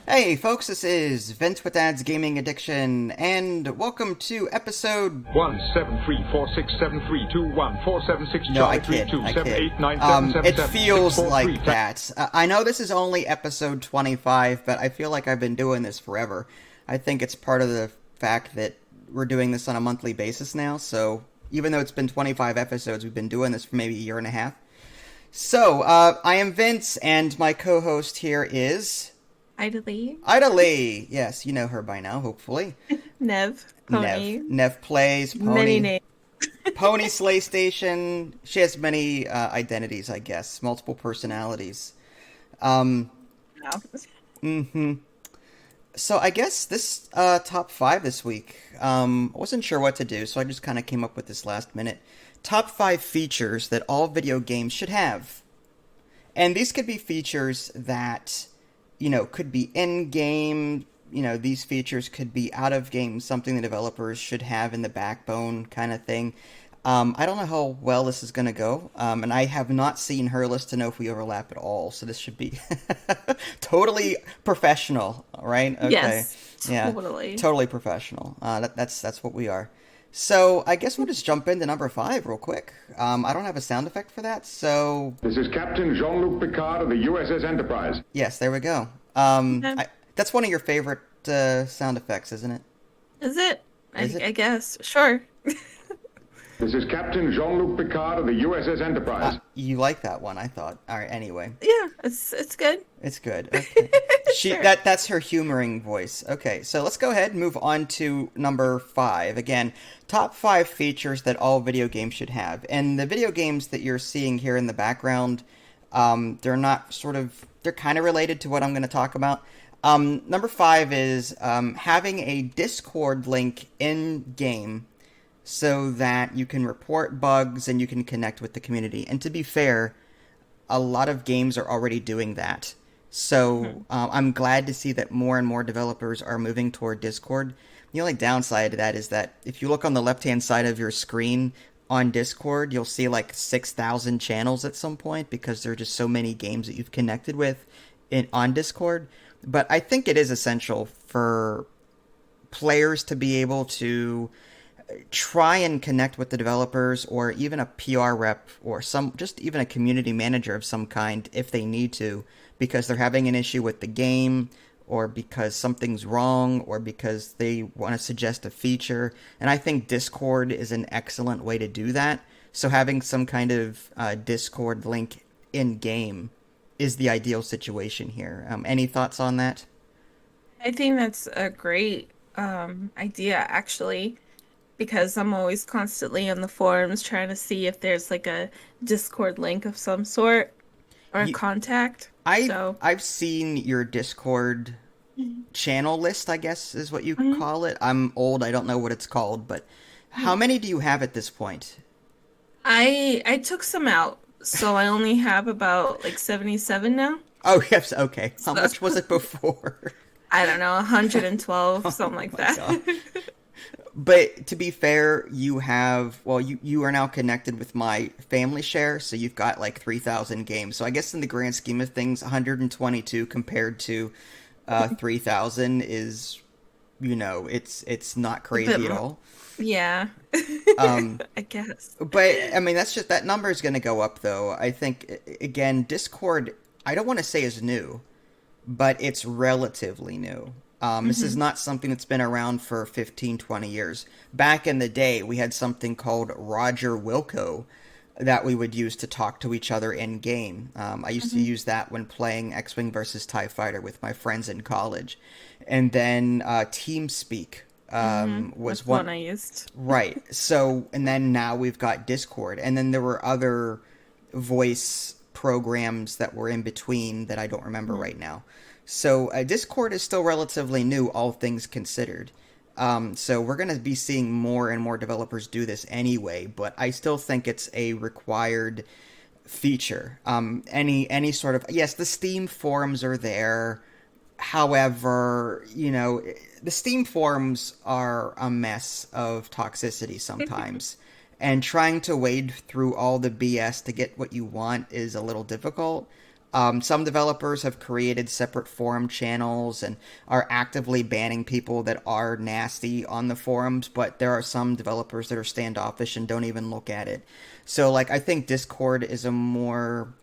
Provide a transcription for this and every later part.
Hey folks, this is Vince with Dad's Gaming Addiction, and welcome to episode... 17346732147 No, I kid, it feels like that. I know this is only episode 25, but I feel like I've been doing this forever. I think it's part of the fact that we're doing this on a monthly basis now, so even though it's been 25 episodes, we've been doing this for maybe a year and a half. So, I am Vince, and my co-host here is... Idly. Ida Lee. Yes, you know her by now, hopefully. Nev. Pony. Nev plays Pony. Many names. Pony Slay Station. She has many identities, I guess. Multiple personalities. No. So I guess this top 5 this week, I wasn't sure what to do, so I just kind of came up with this last minute. Top 5 features that all video games should have. And these could be features that... could be in-game, these features could be out-of-game, something the developers should have in the backbone kind of thing. I don't know how well this is going to go, and I have not seen her list to know if we overlap at all, so this should be totally professional, right? Okay. Yes, totally. Yeah, totally professional. That's what we are. So I guess we'll just jump into number 5 real quick. I don't have a sound effect for that, so... This is Captain Jean-Luc Picard of the USS Enterprise. Yes, there we go. That's one of your favorite sound effects, isn't it? Is it? I guess. Sure. This is Captain Jean-Luc Picard of the USS Enterprise. You like that one, I thought. All right, anyway. Yeah, it's good. It's good. Okay. Sure. That's her humoring voice. Okay, so let's go ahead and move on to number 5. Again, top 5 features that all video games should have. And the video games that you're seeing here in the background, they're kind of related to what I'm going to talk about. Number 5 is having a Discord link in-game so that you can report bugs and you can connect with the community. And to be fair, a lot of games are already doing that. So I'm glad to see that more and more developers are moving toward Discord. The only downside to that is that if you look on the left-hand side of your screen on Discord, you'll see like 6,000 channels at some point because there are just so many games that you've connected with on Discord. But I think it is essential for players to be able to try and connect with the developers or even a PR rep or just even a community manager of some kind if they need to, because they're having an issue with the game or because something's wrong or because they want to suggest a feature. And I think Discord is an excellent way to do that. So having some kind of Discord link in game is the ideal situation here. Any thoughts on that? I think that's a great idea, actually, because I'm always constantly on the forums trying to see if there's like a Discord link of some sort or a contact. I've seen your Discord channel list, I guess is what you call it. I'm old, I don't know what it's called, but how many do you have at this point? I took some out, so I only have about like 77 now. Oh, yes, okay. How much was it before? I don't know, 112, something like that. But to be fair, you are now connected with my family share, so you've got like 3,000 games. So I guess in the grand scheme of things, 122 compared to 3,000 is, it's not crazy at all. Yeah. I guess. But I mean, that number is going to go up though. I think, again, Discord, I don't want to say is new, but it's relatively new. This is not something that's been around for 15, 20 years. Back in the day, we had something called Roger Wilco that we would use to talk to each other in game. I used to use that when playing X-Wing versus TIE Fighter with my friends in college. And then TeamSpeak was one I used. Right. So, and then now we've got Discord. And then there were other voice programs that were in between that I don't remember right now. So Discord is still relatively new, all things considered. So we're going to be seeing more and more developers do this anyway, but I still think it's a required feature. Any sort of... Yes, the Steam forums are there. However, the Steam forums are a mess of toxicity sometimes. And trying to wade through all the BS to get what you want is a little difficult. Some developers have created separate forum channels and are actively banning people that are nasty on the forums, but there are some developers that are standoffish and don't even look at it. So, like, I think Discord is a more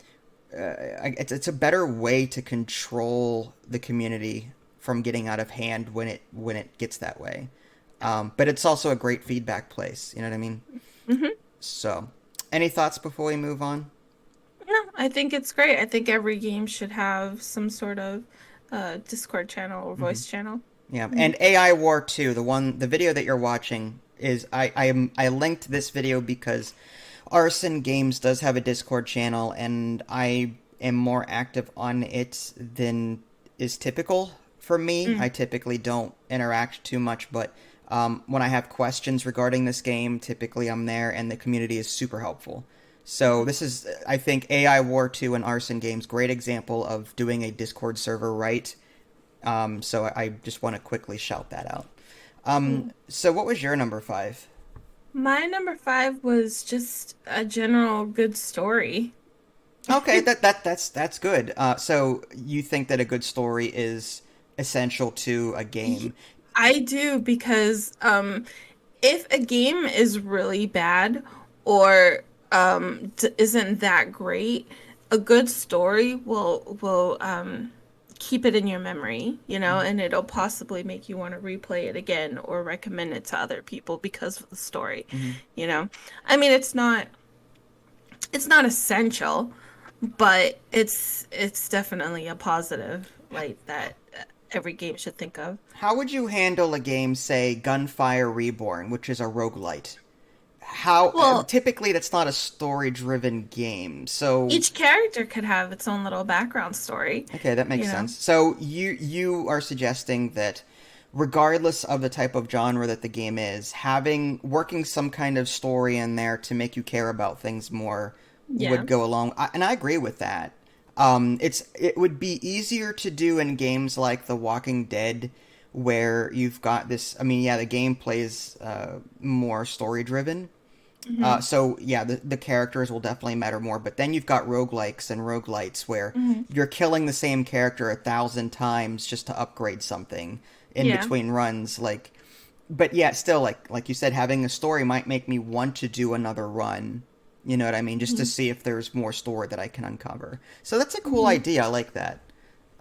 it's a better way to control the community from getting out of hand when it gets that way. But it's also a great feedback place. You know what I mean? Hmm. So, any thoughts before we move on? No, I think it's great. I think every game should have some sort of Discord channel or Hmm. voice channel. Yeah, Hmm. and AI War 2, the video that you're watching is I linked this video because Arson Games does have a Discord channel, and I am more active on it than is typical for me. Mm. I typically don't interact too much, but when I have questions regarding this game, typically I'm there, and the community is super helpful. So this is, I think, AI War 2 and Arson Games, great example of doing a Discord server right. So I just want to quickly shout that out. Cool. So what was your number five? My number five was just a general good story. Okay, that's good. So you think that a good story is essential to a Y- game? I do because if a game is really bad or d isn't that great, a good story will keep it in your memory, you know, Mhm. and it'll possibly make you want to replay it again or recommend it to other people because of the story, Mhm. you know. I mean, it's not essential, but it's definitely a positive like that every game should think of. How would you handle a game, say, Gunfire Reborn, which is a roguelite? How Well, typically that's not a story-driven game. So each character could have its own little background story, okay, that makes you know. sense. So you are suggesting that regardless of the type of genre that the game is, having working some kind of story in there to make you care about things more would Yeah. go along. And I agree with that. It would be easier to do in games like The Walking Dead, where you've got this. I mean, yeah, the gameplay is more story driven. Hmm. So yeah, the characters will definitely matter more. But then you've got roguelikes and roguelites where Hmm. you're killing the same character 1,000 times just to upgrade something in Yeah. between runs. Like, but yeah, still like you said, having a story might make me want to do another run. You know what I mean? Just to Hmm. see if there's more story that I can uncover. So that's a cool Hmm. idea. I like that.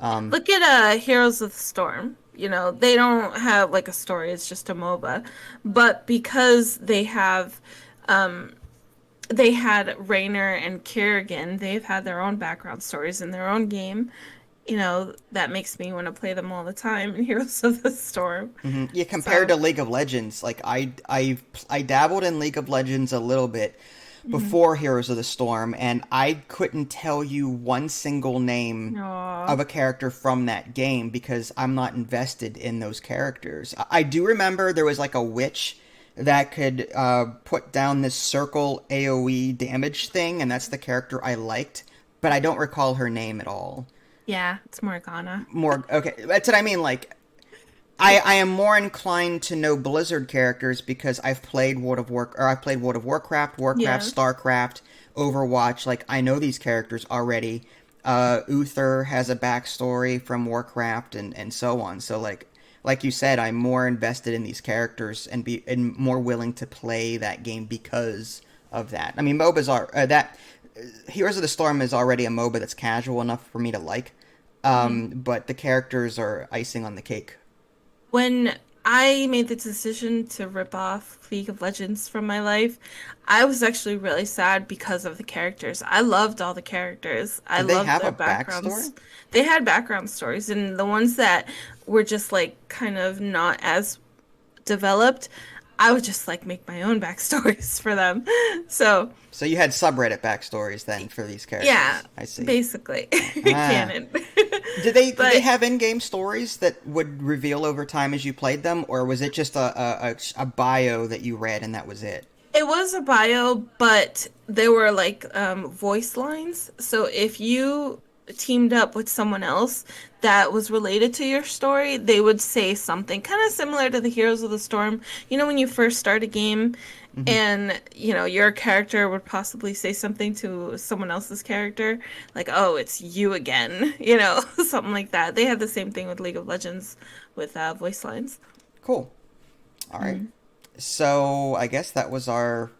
Um, Look at Heroes of the Storm. You know, they don't have like a story, it's just a MOBA. But because um they had Raynor and Kerrigan, they've had their own background stories in their own game. You know, that makes me want to play them all the time in Heroes of the Storm. mhm. Yeah, compared So, to League of Legends, like I dabbled in League of Legends a little bit mhm. before Heroes of the Storm, and I couldn't tell you one single name Aw. of a character from that game because I'm not invested in those characters. I do remember there was like a witch that could put down this circle AoE damage thing, and that's the character I liked, but I don't recall her name at all. Yeah, it's Morgana. More okay, that's what I mean. Like I am more inclined to know Blizzard characters because I've played World of Warcraft, Warcraft, Yeah. Starcraft, Overwatch. Like I know these characters already. Uther has a backstory from Warcraft and so on. So like you said, I'm more invested in these characters and more willing to play that game because of that. I mean, MOBAs are that Heroes of the Storm is already a MOBA that's casual enough for me to like. Mhm. But the characters are icing on the cake. When I made the decision to rip off League of Legends from my life, I was actually really sad because of the characters. I loved all the characters. I Did they loved have their a backstory? backgrounds. They had background stories, and the ones that were just like kind of not as developed, I would just like make my own backstories for them. So, So you had subreddit backstories then for these yeah, characters. I see. basically Ah. canon. Did they But have in-game stories that would reveal over time as you played them, or was it just a bio that you read and that was it? it was a bio, but there were like voice lines. So if you teamed up with someone else that was related to your story, they would say something kind of similar to the Heroes of the Storm. You know, when you first start a game and your character would possibly say something to someone else's character, like, "Oh, it's you again," something like that. They have the same thing with League of Legends with voice lines. Cool. All right. So I guess that was our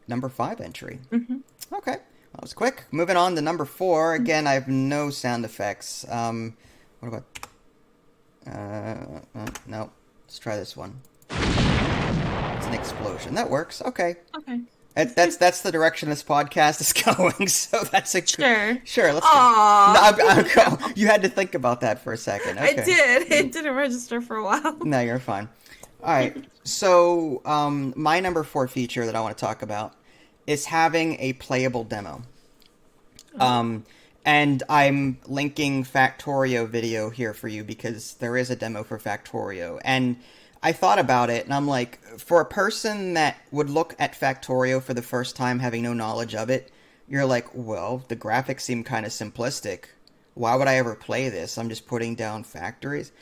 number 5 entry. Okay. That was quick. Moving on to number 4. Again, I have no sound effects. What about... no. Let's try this one. It's an explosion. That works. Okay. Okay. That's the direction this podcast is going. So that's a Sure. Let's. Aww. No, you had to think about that for a second. Okay. I did. It didn't register for a while. No, you're fine. All right. So my number 4 feature that I want to talk about is having a playable demo. And I'm linking Factorio video here for you because there is a demo for Factorio. And I thought about it, and I'm like, for a person that would look at Factorio for the first time having no knowledge of it, you're like, well, the graphics seem kind of simplistic. Why would I ever play this? I'm just putting down factories.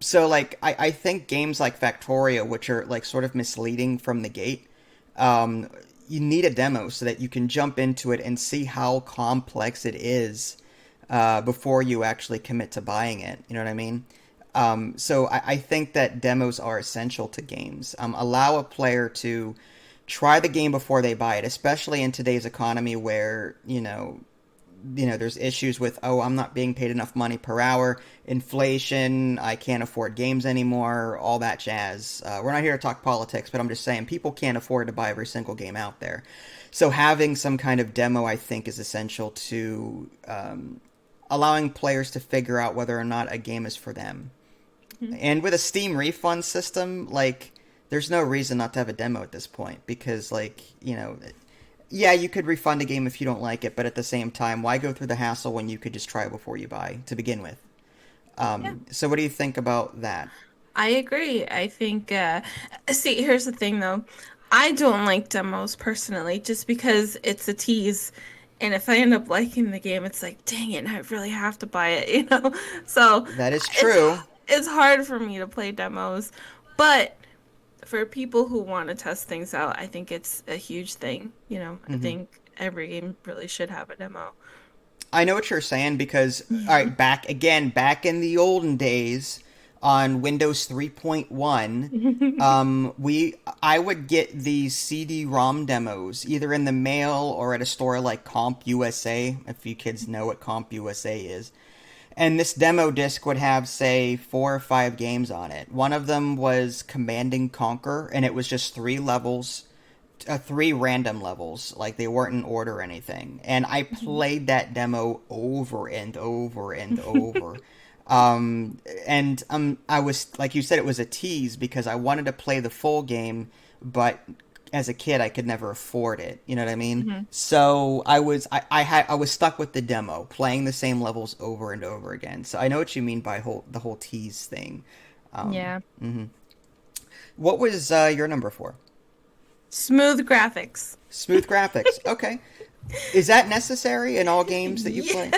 So, like, I think games like Factorio, which are, like, sort of misleading from the gate, you need a demo so that you can jump into it and see how complex it is before you actually commit to buying it. You know what I mean? So I think that demos are essential to games. Allow a player to try the game before they buy it, especially in today's economy where, there's issues with, I'm not being paid enough money per hour, inflation, I can't afford games anymore, all that jazz. We're not here to talk politics, but I'm just saying people can't afford to buy every single game out there. So having some kind of demo, I think, is essential to allowing players to figure out whether or not a game is for them. And with a Steam refund system, like, there's no reason not to have a demo at this point because, like, yeah, you could refund a game if you don't like it, but at the same time, why go through the hassle when you could just try before you buy to begin with? So what do you think about that? I agree. I think, see, here's the thing though. I don't like demos personally, just because it's a tease. And if I end up liking the game, it's like, dang it, I really have to buy it, So That is true. It's hard for me to play demos. But for people who want to test things out, I think it's a huge thing. I think every game really should have a demo. I know what you're saying because, all right, back in the olden days on Windows 3.1, I would get these CD-ROM demos either in the mail or at a store like Comp USA, if you kids know what Comp USA is. And this demo disc would have, say, 4 or 5 games on it. One of them was Command and Conquer, and it was just 3 levels, 3 random levels, like they weren't in order or anything. And I played that demo over and over and over. I was, like you said, it was a tease because I wanted to play the full game, but as a kid I could never afford it. You know what I mean? So I was stuck with the demo, playing the same levels over and over again. So I know what you mean by the whole tease thing. Yeah. What was your number 4? Smooth graphics. Smooth graphics. Okay. Is that necessary in all games that you play?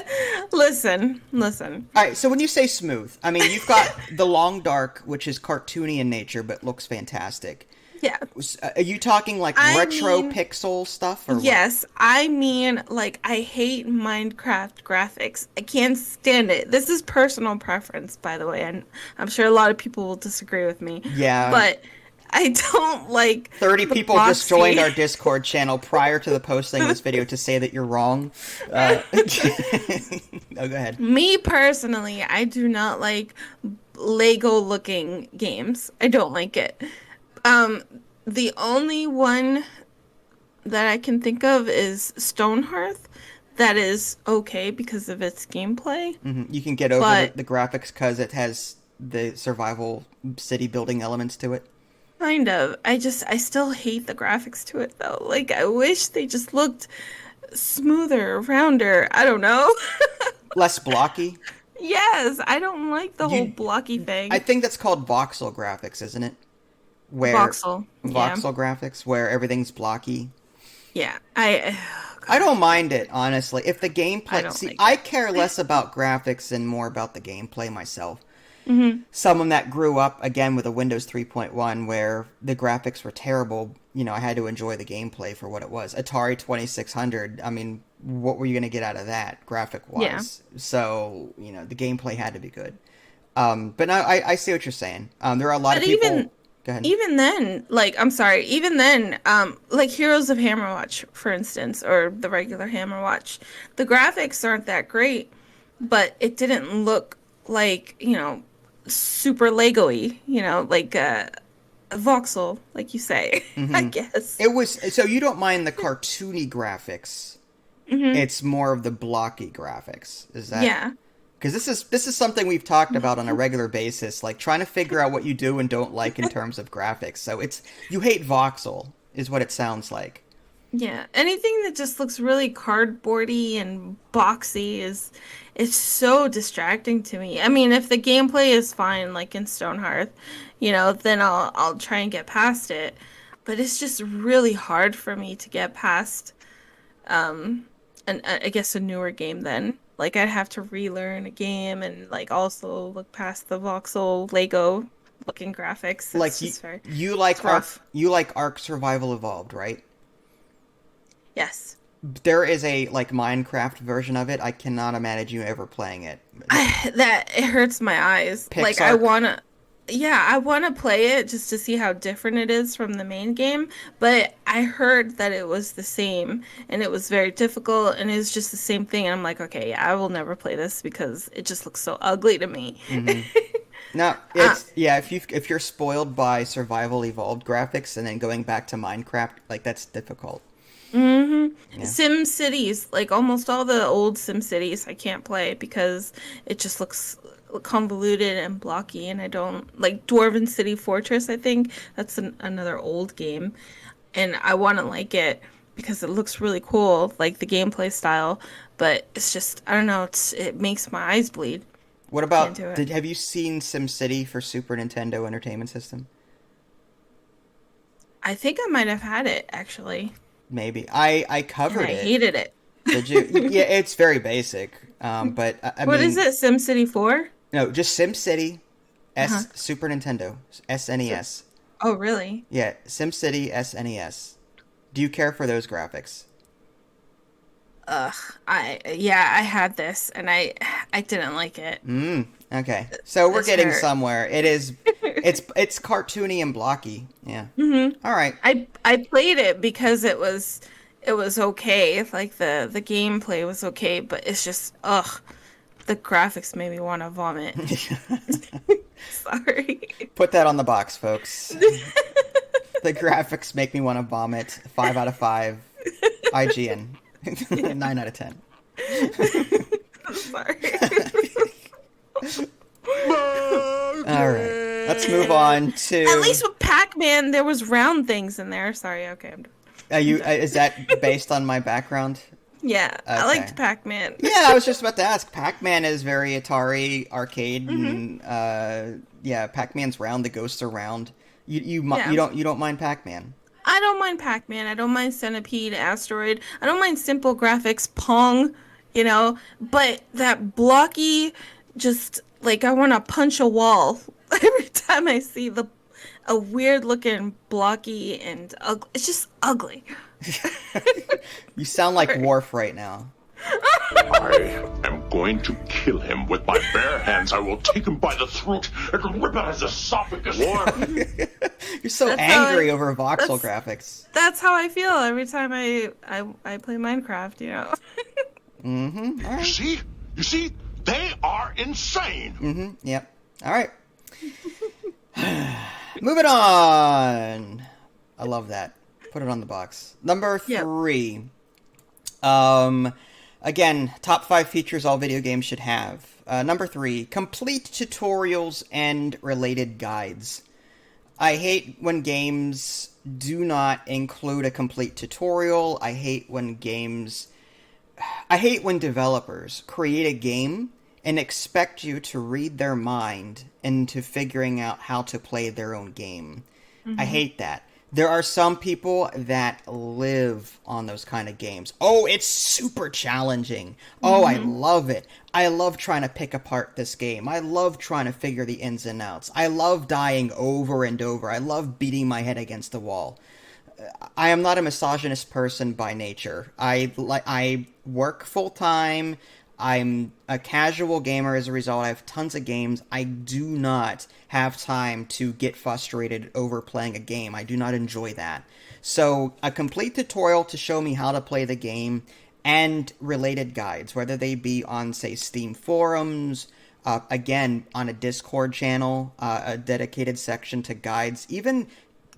Listen. All right, so when you say smooth, I mean, you've got The Long Dark, which is cartoony in nature but looks fantastic. Yeah. Are you talking like retro pixel stuff? Or yes, what? I mean, like, I hate Minecraft graphics. I can't stand it. This is personal preference, by the way, and I'm sure a lot of people will disagree with me. Yeah. But I don't like 30 people just joined our Discord channel prior to the posting of this video to say that you're wrong. Oh, go ahead. Me personally, I do not like Lego-looking games. I don't like it. The only one that I can think of is Stonehearth. That is okay because of its gameplay. You can get over the graphics because it has the survival city building elements to it. Kind of. I still hate the graphics to it though. Like, I wish they just looked smoother, rounder. I don't know. Less blocky? Yes, I don't like the whole blocky thing. I think that's called voxel graphics, isn't it? Voxel graphics, where everything's blocky. Yeah, I don't mind it, honestly. If the gameplay... I care less about graphics and more about the gameplay myself. Someone that grew up, again, with a Windows 3.1 where the graphics were terrible, I had to enjoy the gameplay for what it was. Atari 2600, I mean, what were you going to get out of that graphic Yeah. wise? So, the gameplay had to be good. But no, I see what you're saying. There are a lot But of people. Go ahead. even then, like I'm sorry, even then, like Heroes of Hammerwatch, for instance, or the regular Hammerwatch, the graphics aren't that great, but it didn't look like, super Lego-y, like a voxel, like you say, I Hmm. guess. It was so you don't mind the cartoony graphics. Hmm. It's more of the blocky graphics. Is that Yeah. because this is something we've talked about on a regular basis, like trying to figure out what you do and don't like in terms of graphics. So it's you hate voxel, is what it sounds like. Yeah, anything that just looks really cardboardy and boxy is so distracting to me. I mean, if the gameplay is fine, like in Stonehearth, then I'll try and get past it. But it's just really hard for me to get past and I guess a newer game then. Like I'd have to relearn a game and like also look past the voxel Lego looking graphics. Like It's just very you it's like rough. Ark Survival Evolved, right? Yes. There is a like Minecraft version of it. I cannot imagine you ever playing it. That it hurts my eyes. Like I Pixark. wanna, yeah, I wanna play it just to see how different it is from the main game. But I heard that it was the same and it was very difficult and it's just the same thing. And I'm like, okay, yeah, I will never play this because it just looks so ugly to me. Hmm. No, Uh, it's yeah. If you're spoiled by Survival Evolved graphics and then going back to Minecraft, like that's difficult. Yeah. Sim Cities, like almost all the old Sim Cities, I can't play because it just looks convoluted and blocky, and I don't like Dwarven City Fortress. I think that's another old game, and I want to like it because it looks really cool, like the gameplay style. But it's just I don't know. It makes my eyes bleed. What Can't do about it. have you seen SimCity for Super Nintendo Entertainment System? I think I might have had it actually, Maybe I and covered I it. hated it. Did you? Yeah, it's very basic. But I What is mean, it? Sim City 4? no, just SimCity, Uh-huh. Super Nintendo, SNES. Oh, really? Yeah, SimCity, SNES. Do you care for those graphics? Ugh, yeah, I had this and I didn't like it. Okay, so we're This getting hurt. somewhere. It's cartoony and blocky. Yeah. Hmm. All right. I played it because it was okay. Like the gameplay was okay, but it's just ugh, the graphics made me want to vomit. Sorry. Put that on the box, folks. The graphics make me want to vomit. 5 out of 5. IGN. 9 out of 10. Sorry. All right. Let's move on At to. least with Pac-Man, there was round things in there. Sorry. Okay, Are I'm you? done. Is that based on my background? Yeah, I Okay. liked Pac-Man. Yeah, I was just about to ask. Pac-Man is very Atari arcade, Hmm. and yeah, Pac-Man's round. The ghosts are round. Yeah. You don't mind Pac-Man. I don't mind Pac-Man. I don't mind Centipede, Asteroid. I don't mind simple graphics, Pong, but that blocky, just like I want to punch a wall every time I see a weird looking blocky and ugly. It's just ugly. You sound like Sorry. Worf right now. I am going to kill him with my bare hands. I will take him by the throat and rip out his esophagus. You're so That's how angry over voxel that's- graphics. That's how I feel every time I play Minecraft. Mm-hmm. All right. You see, they are insane. Mm-hmm. Yep. All right. Moving on. I love that. Put it on the box. Number Yep. 3. Again, top 5 features all video games should have. Number 3, complete tutorials and related guides. I hate when games do not include a complete tutorial. I hate when developers create a game and expect you to read their mind into figuring out how to play their own game. I hate that. There are some people that live on those kind of games. Oh, it's super challenging. Oh, I love it. I love trying to pick apart this game. I love trying to figure the ins and outs. I love dying over and over. I love beating my head against the wall. I am not a misogynist person by nature. I work full time. I'm a casual gamer as a result. I have tons of games. I do not have time to get frustrated over playing a game. I do not enjoy that. So, a complete tutorial to show me how to play the game and related guides, whether they be on, say, Steam forums, again, on a Discord channel, a dedicated section to guides, even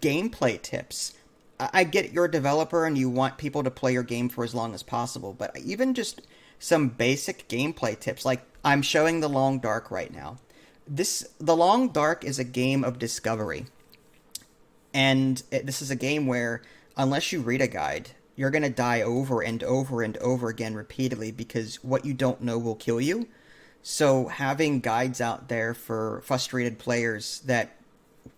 gameplay tips. I get you're a developer and you want people to play your game for as long as possible, but even just some basic gameplay tips, like I'm showing The Long Dark right now. The Long Dark is a game of discovery, and this is a game where unless you read a guide, you're gonna die over and over and over again repeatedly because what you don't know will kill you. So having guides out there for frustrated players that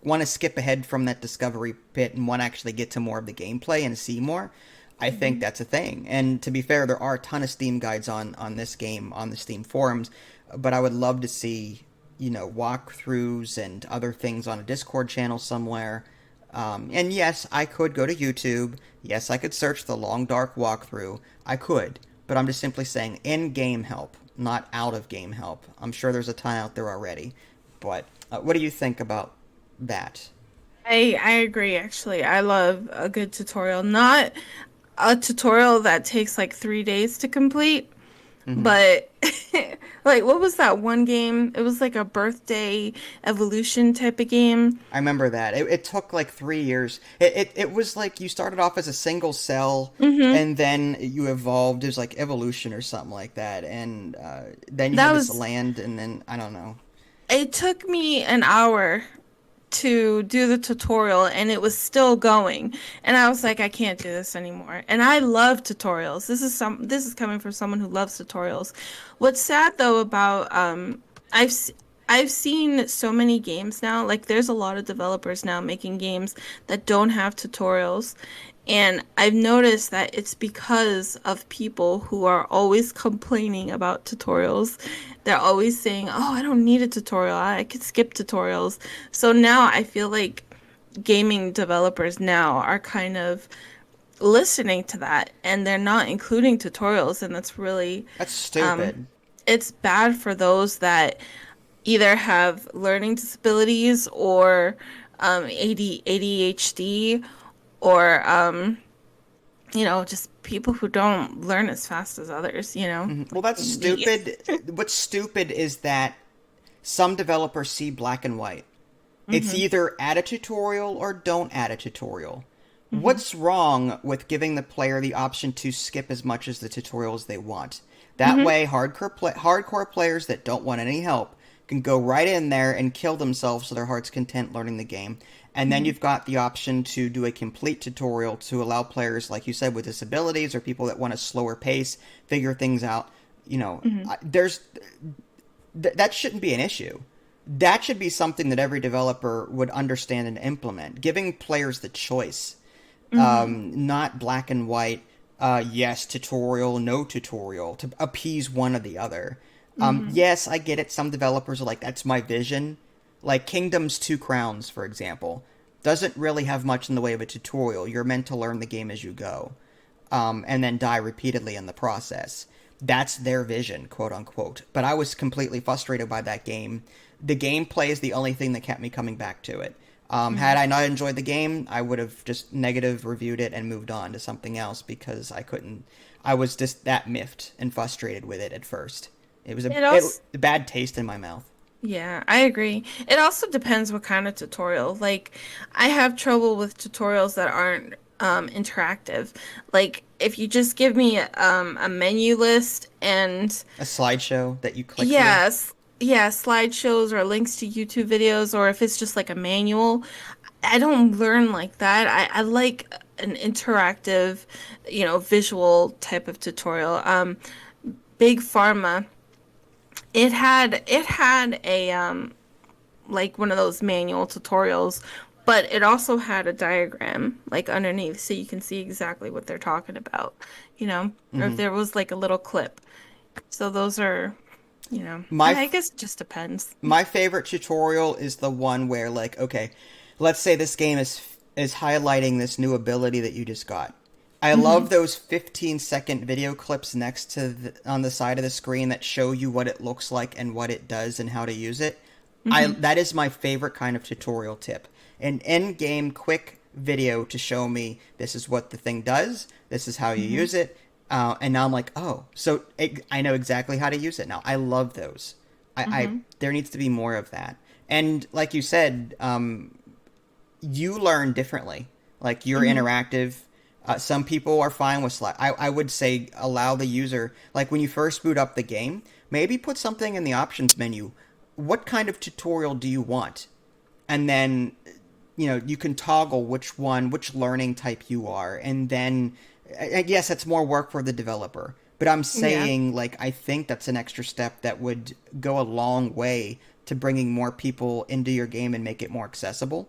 want to skip ahead from that discovery pit and want to actually get to more of the gameplay and see more, I think that's a thing. And to be fair, there are a ton of Steam guides on this game on the Steam forums, but I would love to see, walkthroughs and other things on a Discord channel somewhere. And yes, I could go to YouTube. Yes, I could search the Long Dark walkthrough. I could, but I'm just simply saying in-game help, not out-of-game help. I'm sure there's a ton out there already, but what do you think about that? I agree actually. I love a good tutorial. Not a tutorial that takes like 3 days to complete, Hmm. but like what was that one game? It was like a birthday evolution type of game. I remember that. It took like 3 years. It was like you started off as a single cell, Hmm. and then you evolved. It was like evolution or something like that, and then you That had this was land, and then I don't know. it took me an hour to do the tutorial and it was still going. And I was like, I can't do this anymore. And I love tutorials. This is coming from someone who loves tutorials. What's sad though about I've s- I've seen so many games now, like there's a lot of developers now making games that don't have tutorials. And I've noticed that it's because of people who are always complaining about tutorials. They're always saying, "Oh, I don't need a tutorial. I could skip tutorials." So now I feel like gaming developers now are kind of listening to that and they're not including tutorials, and that's really That's um stupid. it's bad for those that either have learning disabilities or ADHD or just people who don't learn as fast as others. Well, that's The stupid. What's stupid is that some developers see black and white. It's hmm either add a tutorial or don't add a tutorial. hmm What's wrong with giving the player the option to skip as much as the tutorials they want? That hmm way, hardcore players that don't want any help can go right in there and kill themselves to their heart's content learning the game. And then hmm you've got the option to do a complete tutorial to allow players, like you said, with disabilities or people that want a slower pace, figure things out. hmm That shouldn't be an issue. That should be something that every developer would understand and implement, giving players the choice, hmm not black and white. Yes, tutorial, no tutorial, to appease one or the other. hmm Yes, I get it. Some developers are like, that's my vision. Like Kingdoms Two Crowns, for example, doesn't really have much in the way of a tutorial. You're meant to learn the game as you go, and then die repeatedly in the process. That's their vision, quote unquote. But I was completely frustrated by that game. The gameplay is the only thing that kept me coming back to it. Had hmm I not enjoyed the game, I would have just negative reviewed it and moved on to something else because I couldn't. I was just that miffed and frustrated with it at first. It was It also a bad taste in my mouth. Yeah, I agree. It also depends what kind of tutorial. Like, I have trouble with tutorials that aren't interactive. Like, if you just give me a menu list and A slideshow that you click through. yes, yeah, slideshows or links to YouTube videos, or if it's just like a manual, I don't learn like that. I like an interactive, visual type of tutorial. Big Pharma, it had a like one of those manual tutorials, but it also had a diagram like underneath so you can see exactly what they're talking about, or if Hmm. there was like a little clip. So those are, My I guess it just depends. my favorite tutorial is the one where, like, okay, let's say this game is highlighting this new ability that you just got. I love those 15-second video clips next to on the side of the screen that show you what it looks like and what it does and how to use it. That is my favorite kind of tutorial tip. An in-game quick video to show me this is what the thing does, this is how you use it, and now I'm like, oh, so I know exactly how to use it now. I love those. There needs to be more of that. And like you said, you learn differently. Like you're interactive. Some people are fine with Slack. I would say allow the user, like when you first boot up the game, maybe put something in the options menu. What kind of tutorial do you want? And then, you can toggle which learning type you are. And then, yes, that's more work for the developer. But I'm saying, I think that's an extra step that would go a long way to bringing more people into your game and make it more accessible.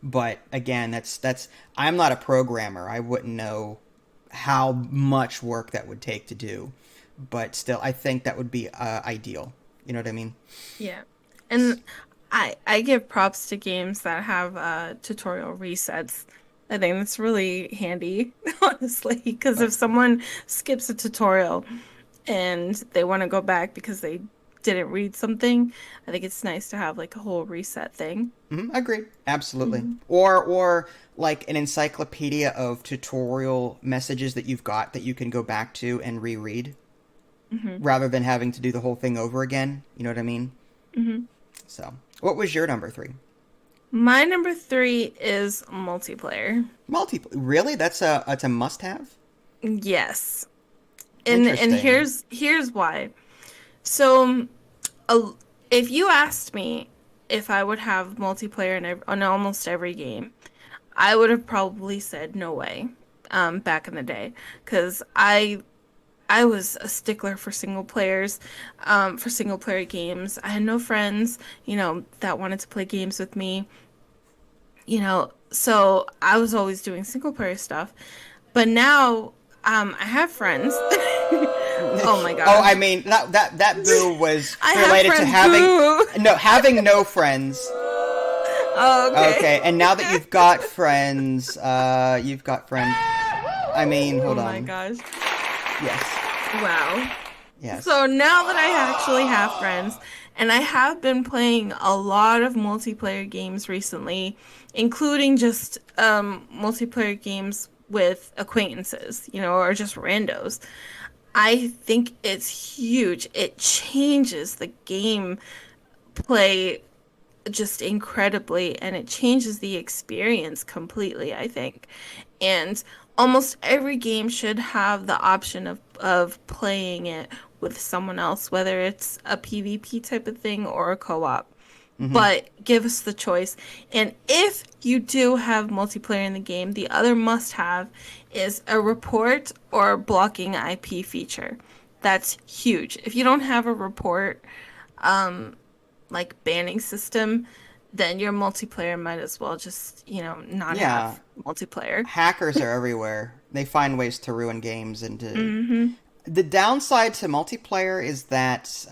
But again, that's I'm not a programmer. I wouldn't know how much work that would take to do. But still, I think that would be ideal. You know what I mean? Yeah. And I give props to games that have tutorial resets. I think that's really handy, honestly, because if someone skips a tutorial and they want to go back because they didn't read something, I think it's nice to have like a whole reset thing. Agreed. Absolutely. Or like an encyclopedia of tutorial messages that you've got that you can go back to and reread rather than having to do the whole thing over again. You know what I mean? So, what was your number 3? My number 3 is multiplayer. Really? That's a must-have? Yes. And here's why. So, if you asked me if I would have multiplayer in almost every game, I would have probably said no way, back in the day, because I was a stickler for single players, for single player games. I had no friends, that wanted to play games with me, so I was always doing single player stuff. But now, I have friends. Oh my god. Oh, I mean that boo was I related to have having no friends. Oh, okay. Okay, and now that you've got friends, I mean, hold on. Oh my gosh. Yes. Wow. Yes. So now that I actually have friends, and I have been playing a lot of multiplayer games recently, including just multiplayer games with acquaintances, or just randos. I think it's huge. It changes the game play just incredibly, and it changes the experience completely, I think. And almost every game should have the option of playing it with someone else, whether it's a PvP type of thing or a co-op. But give us the choice. And if you do have multiplayer in the game, the other must-have is a report or blocking IP feature. That's huge. If you don't have a report, like banning system, then your multiplayer might as well just, not have multiplayer. Hackers are everywhere. They find ways to ruin games and to... The downside to multiplayer is that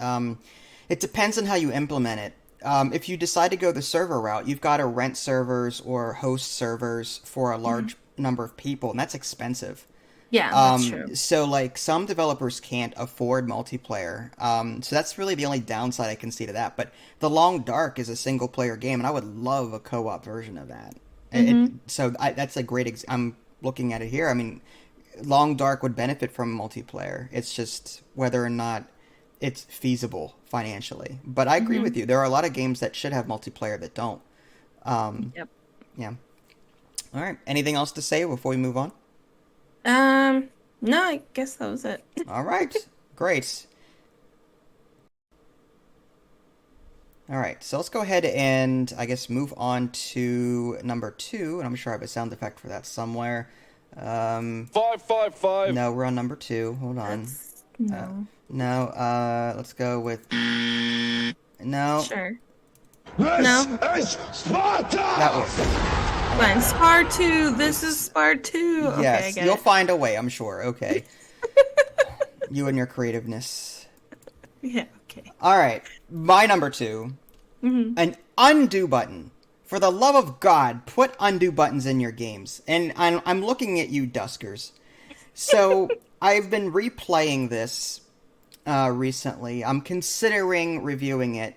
it depends on how you implement it. If you decide to go the server route, you've got to rent servers or host servers for a large number of people, and that's expensive. Yeah, that's true. So, some developers can't afford multiplayer. So that's really the only downside I can see to that. But The Long Dark is a single-player game, and I would love a co-op version of that. That's a great... I'm looking at it here. I mean, Long Dark would benefit from multiplayer. It's just whether or not it's feasible financially. But I agree with you. There are a lot of games that should have multiplayer that don't. Yep. Yeah. All right. Anything else to say before we move on? No, I guess that was it. All right. Great. All right. So let's go ahead and, I guess, move on to number 2. And I'm sure I have a sound effect for that somewhere. 555. No, we're on number 2. Hold on. No. No, let's go with... No. Sure. This is Sparta! That was... Fine. Spar 2. This is Spar 2. Okay, I Yes, get you'll it. find a way, I'm sure. Okay. You and your creativeness. Yeah, okay. All right. My number 2. An undo button For the love of God, put undo buttons in your games. And I'm looking at you, Duskers. So I've been replaying this recently. I'm considering reviewing it,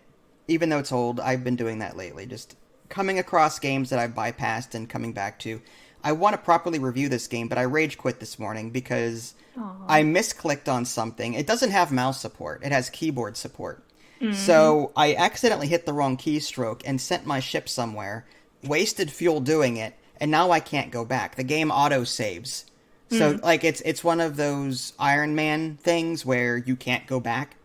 even though it's old. I've been doing that lately, just coming across games that I've bypassed and coming back to. I want to properly review this game, but I rage quit this morning because Aw. I misclicked on something. It doesn't have mouse support. It has keyboard support. Mm-hmm. So I accidentally hit the wrong keystroke and sent my ship somewhere, wasted fuel doing it, and now I can't go back. The game auto saves. So like it's one of those Iron Man things where you can't go back.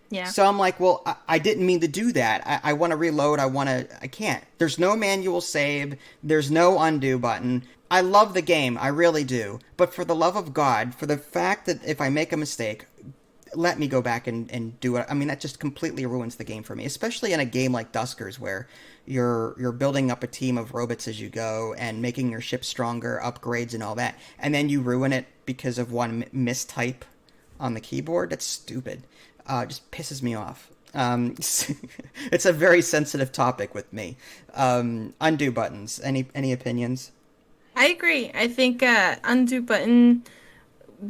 Yeah. So I'm like, well, I didn't mean to do that. I want to reload. I can't. There's no manual save. There's no undo button. I love the game. I really do. But for the love of God, for the fact that if I make a mistake, let me go back and do it. I mean, that just completely ruins the game for me, especially in a game like Duskers where you're building up a team of robots as you go and making your ship stronger, upgrades and all that, and then you ruin it because of one mistype on the keyboard. That's stupid. Just pisses me off. It's a very sensitive topic with me. Undo buttons. Any opinions? I agree. I think undo button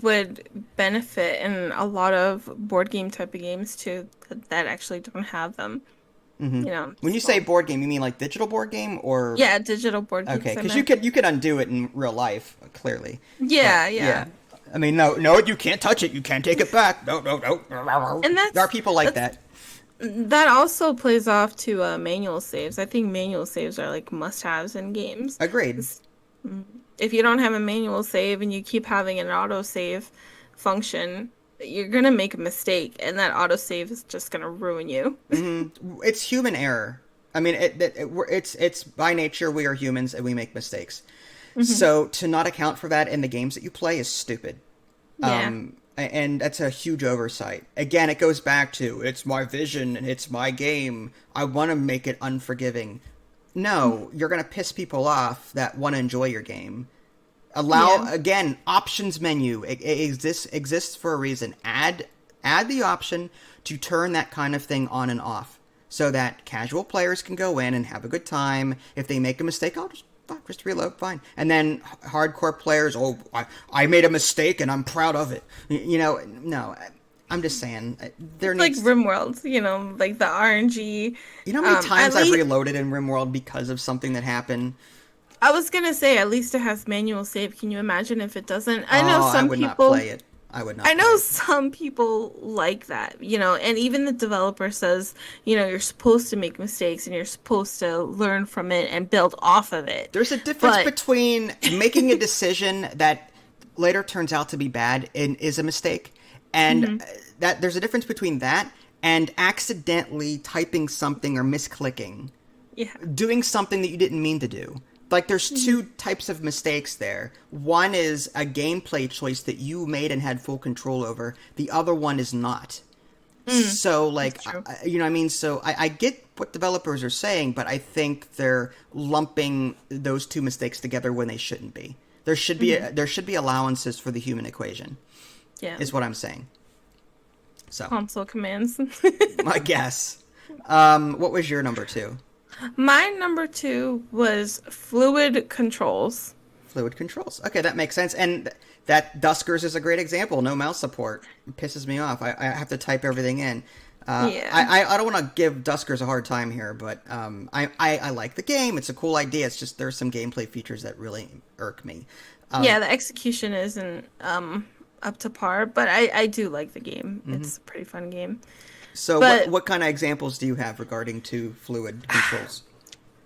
would benefit in a lot of board game type of games too that actually don't have them. Hmm. You know, When you say so board game, you mean like digital board game or yeah, digital board okay? games. I Because meant. you could undo it in real life, clearly. But Yeah, yeah, yeah. I mean, no, you can't touch it. You can't take it back. No. And There are people like that's that. that also plays off to manual saves. I think manual saves are like must-haves in games. Agreed. 'Cause if you don't have a manual save and you keep having an autosave function, you're gonna make a mistake, and that autosave is just gonna ruin you. It's human error. I mean, it's by nature we are humans and we make mistakes. So to not account for that in the games that you play is stupid. Yeah. And that's a huge oversight. Again, it goes back to it's my vision and it's my game. I want to make it unforgiving. No, you're going to piss people off that want to enjoy your game. Allow Yeah. again options menu. It exists for a reason. Add the option to turn that kind of thing on and off, so that casual players can go in and have a good time. If they make a mistake, I'll just reload, fine. And then hardcore players, oh, I made a mistake and I'm proud of it. You know, no, I'm just saying there Like needs. RimWorld, like the RNG. You know how many At times I've least reloaded in RimWorld because of something that happened? I was gonna say at least it has manual save. Can you imagine if it doesn't? I know Oh, I some would not people. play it. I would not I play know it. some people like that, and even the developer says, you're supposed to make mistakes and you're supposed to learn from it and build off of it. There's a difference But between making a decision that later turns out to be bad and is a mistake, and that there's a difference between that and accidentally typing something or misclicking, yeah, doing something that you didn't mean to do. Like there's two types of mistakes there. One is a gameplay choice that you made and had full control over. The other one is not. So like, true. you know what I mean? So I get what developers are saying, but I think they're lumping those two mistakes together when they shouldn't be. There should be allowances for the human equation, yeah, is what I'm saying. So console commands. I guess. What was your number two? My number two was fluid controls. Fluid controls. Okay, that makes sense. And that Duskers is a great example. No mouse support. It pisses me off. I have to type everything in. Yeah. I don't want to give Duskers a hard time here, but I like the game. It's a cool idea. It's just there's some gameplay features that really irk me. Yeah, the execution isn't up to par, but I do like the game. It's a pretty fun game. So But what kind of examples do you have regarding to fluid controls?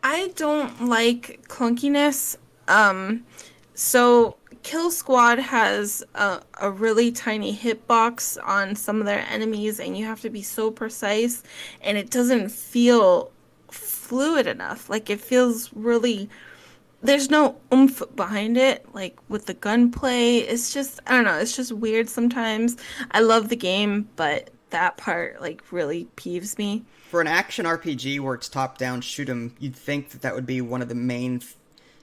I don't like clunkiness. So Kill Squad has a really tiny hitbox on some of their enemies, and you have to be so precise, and it doesn't feel fluid enough. Like it feels really, there's no oomph behind it. Like with the gunplay, it's just, I don't know, it's just weird sometimes. I love the game, but that part like really peeves me. For an action RPG where it's top-down shoot 'em, you'd think that would be one of the main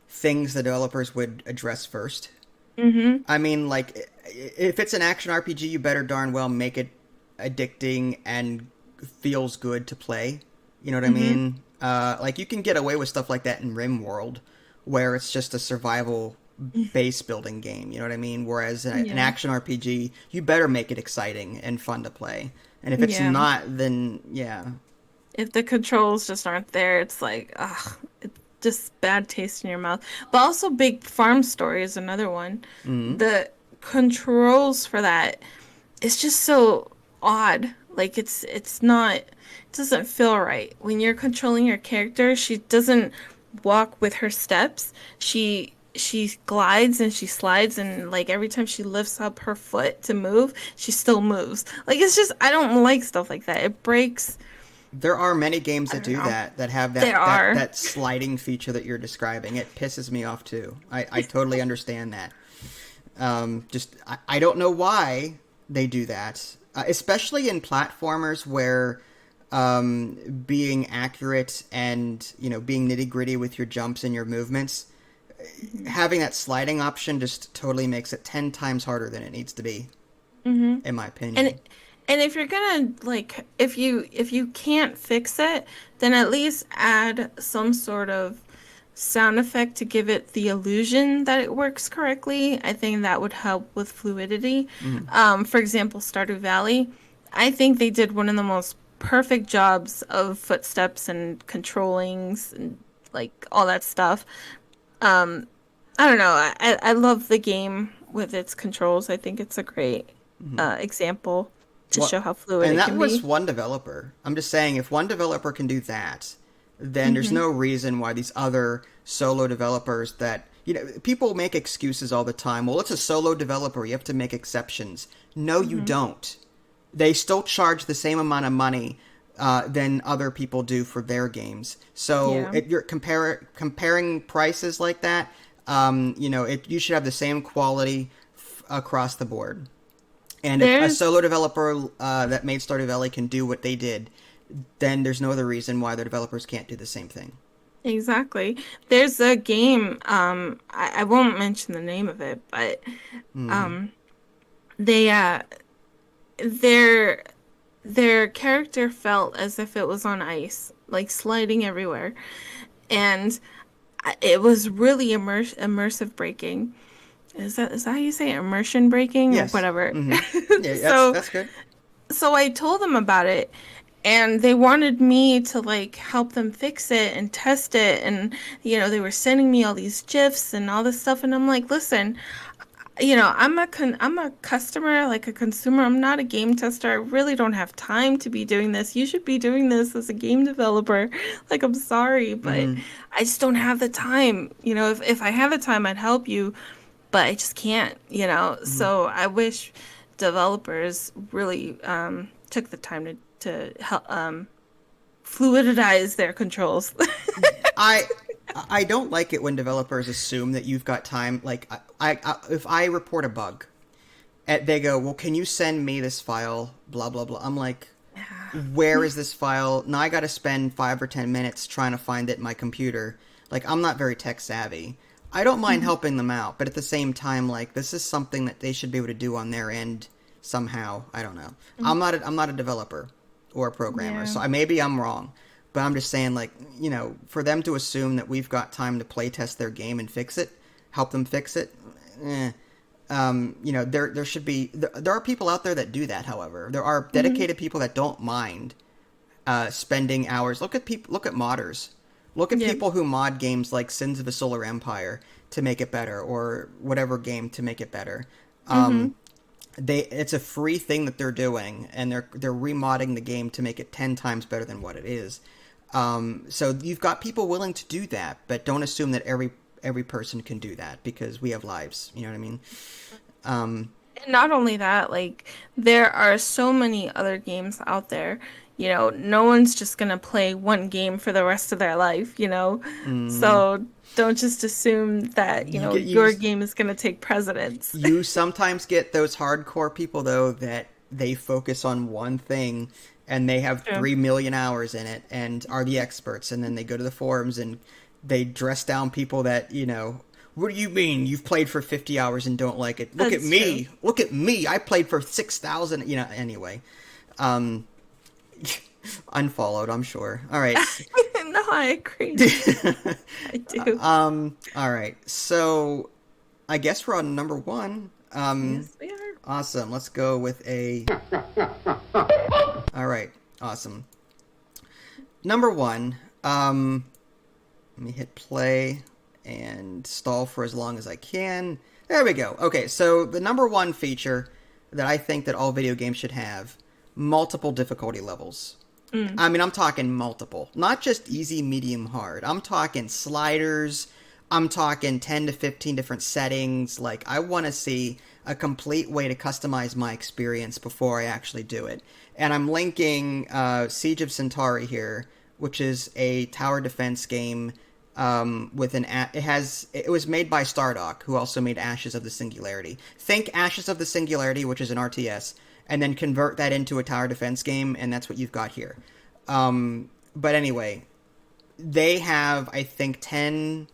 things the developers would address first. I mean, like, if it's an action RPG, you better darn well make it addicting and feels good to play. You know what I mean? Like you can get away with stuff like that in RimWorld, where it's just a survival base building game. You know what I mean? Whereas an Yeah. action RPG, you better make it exciting and fun to play. And if it's Yeah. not, then yeah. If the controls just aren't there, it's like, ugh, it's just bad taste in your mouth. But also, Big Farm Story is another one. Mm-hmm. The controls for that, it's just so odd. Like it's not, it doesn't feel right. When you're controlling your character, she doesn't walk with her steps. She glides and she slides, and like every time she lifts up her foot to move, she still moves. Like it's just, I don't like stuff like that. It breaks. There are many games I that don't do know. that, that have There are. that sliding feature that you're describing. It pisses me off too. I totally understand that. I don't know why they do that, especially in platformers where being accurate and being nitty gritty with your jumps and your movements, having that sliding option just totally makes it 10 times harder than it needs to be, Hmm. in my And opinion. and if you're gonna like if you can't fix it, then at least add some sort of sound effect to give it the illusion that it works correctly. I think that would help with fluidity. Mhm. For example, Stardew Valley, I think they did one of the most perfect jobs of footsteps and controllings and like all that stuff. Um, I don't know. I love the game with its controls. I think it's a great example to Well, show how fluid and it that can was be. one developer. I'm just saying, if one developer can do that, then there's Hmm. no reason why these other solo developers that, people make excuses all the time. Well, it's a solo developer. You have to make exceptions. No, you Hmm. don't. They still charge the same amount of money than other people do for their games. So Yeah. if you're comparing prices like that, you should have the same quality across the board. And if a There's solo developer that made Stardew Valley can do what they did, then there's no other reason why the developers can't do the same thing. exactly. There's a game, I won't mention the name of it, but Hmm. um they their their character felt as if it was on ice, like sliding everywhere. And it was really immersive breaking. Is that how you say it? Immersion breaking or Yes. whatever. Hmm. Yeah, So that's good. so I told them about it, and they wanted me to like help them fix it and test it, and they were sending me all these gifs and all this stuff, and I'm like, listen, I'm a customer, like a consumer. I'm not a game tester. I really don't have time to be doing this. You should be doing this as a game developer. Like, I'm sorry, but Hmm. I just don't have the time. If I have the time, I'd help you, but I just can't. Hmm. So I wish developers really took the time to help fluidize their controls. I I don't like it when developers assume that you've got time. Like if I report a bug, and they go, "Well, can you send me this file?" Blah blah blah. I'm like, where is this file? Now I got to spend 5 or 10 minutes trying to find it in my computer. Like I'm not very tech savvy. I don't mind helping them out, but at the same time, like this is something that they should be able to do on their end somehow. I don't know. I'm not a developer or a programmer, Yeah. so maybe I'm wrong. But I'm just saying, like, for them to assume that we've got time to play test their game and fix it, help them fix it, eh. There should be there are people out there that do that. However, there are Hmm. dedicated people that don't mind spending hours. Look at modders. Look at Yeah. people who mod games like Sins of a Solar Empire to make it better, or whatever game to make it better. Hmm. It's a free thing that they're doing, and they're remodding the game to make it 10 times better than what it is. So you've got people willing to do that, but don't assume that every person can do that, because we have lives. You know what I mean? Um, And not only that, like there are so many other games out there. No one's just gonna play one game for the rest of their life. mm, So don't just assume that, you get your used. game is gonna take precedence. You sometimes get those hardcore people though that they focus on one thing and they have True. 3 million hours in it and are the experts, and then they go to the forums and they dress down people that what do you mean you've played for 50 hours and don't like it? That's true. Look at me, I played for 6,000. Anyway. um Unfollowed, I'm sure. All right. No, I agree. I do. All right. So I guess we're on number one. Yes, we are. Awesome. Let's go with a. All right. Awesome. Number one. Let me hit play and stall for as long as I can. There we go. Okay, so the number one feature that I think that all video games should have, multiple difficulty levels. I mean, I'm talking multiple. Not just easy, medium, hard. I'm talking sliders. I'm talking 10 to 15 different settings. Like, I want to see a complete way to customize my experience before I actually do it. And I'm linking Siege of Centauri here, which is a tower defense game with an it was made by Stardock, who also made Ashes of the Singularity. Think Ashes of the Singularity, which is an RTS, and then convert that into a tower defense game, and that's what you've got here. But anyway, they have, I think, 10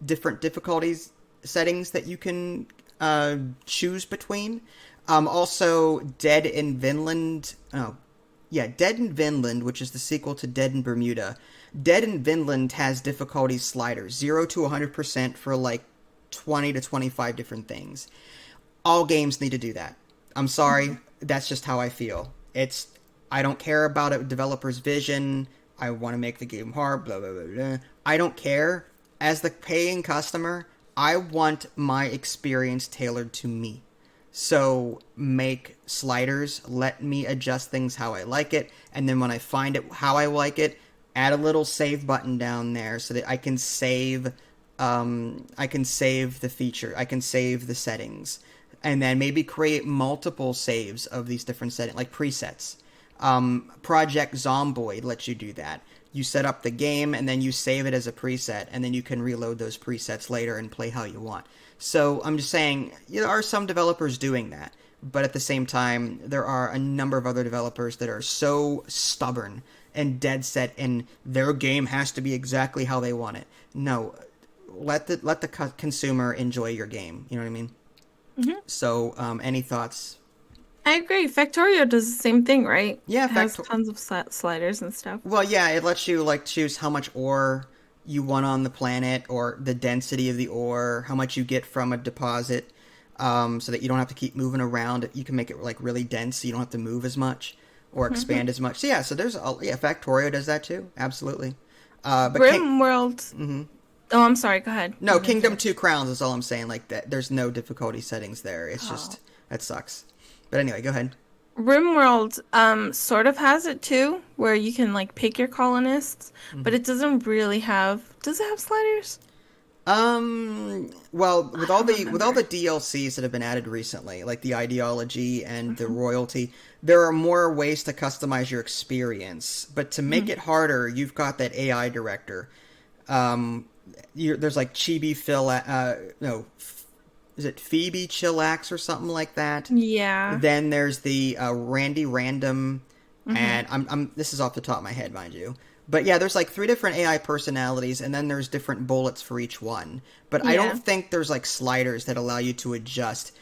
different difficulties settings that you can choose between. Also, Dead in Vinland. Oh, yeah, Dead in Vinland, which is the sequel to Dead in Bermuda. Dead in Vinland has difficulty sliders, 0 to 100% for like 20 to 25 different things. All games need to do that. I'm sorry, that's just how I feel. I don't care about a developer's vision. I want to make the game hard, blah, blah, blah, blah. I don't care. As the paying customer, I want my experience tailored to me. So make sliders, let me adjust things how I like it, and then when I find it how I like it, add a little save button down there so that I can save the feature, I can save the settings, and then maybe create multiple saves of these different settings, like presets. Project Zomboid lets you do that. You set up the game, and then you save it as a preset, and then you can reload those presets later and play how you want. So I'm just saying, there are some developers doing that, but at the same time, there are a number of other developers that are so stubborn and dead set, and their game has to be exactly how they want it. No, let the consumer enjoy your game. You know what I mean? Mm-hmm. So, any thoughts? I agree. Factorio does the same thing, right? Yeah, it has tons of sliders and stuff. Well, yeah, it lets you like choose how much ore you want on the planet, or the density of the ore, how much you get from a deposit, so that you don't have to keep moving around. You can make it like really dense, so you don't have to move as much or expand as much. So yeah, so there's Factorio does that too, absolutely. But RimWorld. Mm-hmm. Oh, I'm sorry. Go ahead. No, Kingdom 2 Crowns is all I'm saying. Like that, there's no difficulty settings there. It's just that sucks. But anyway, go ahead. RimWorld sort of has it too, where you can like pick your colonists, but it doesn't really have. Does it have sliders? Well, with all the DLCs that have been added recently, like the ideology and the royalty, there are more ways to customize your experience. But to make it harder, you've got that AI director. There's like Chibi Phil. Is it Phoebe Chillax or something like that? Yeah. Then there's the Randy Random, and I'm this is off the top of my head, mind you. But yeah, there's like 3 different AI personalities, and then there's different bullets for each one. But I don't think there's like sliders that allow you to adjust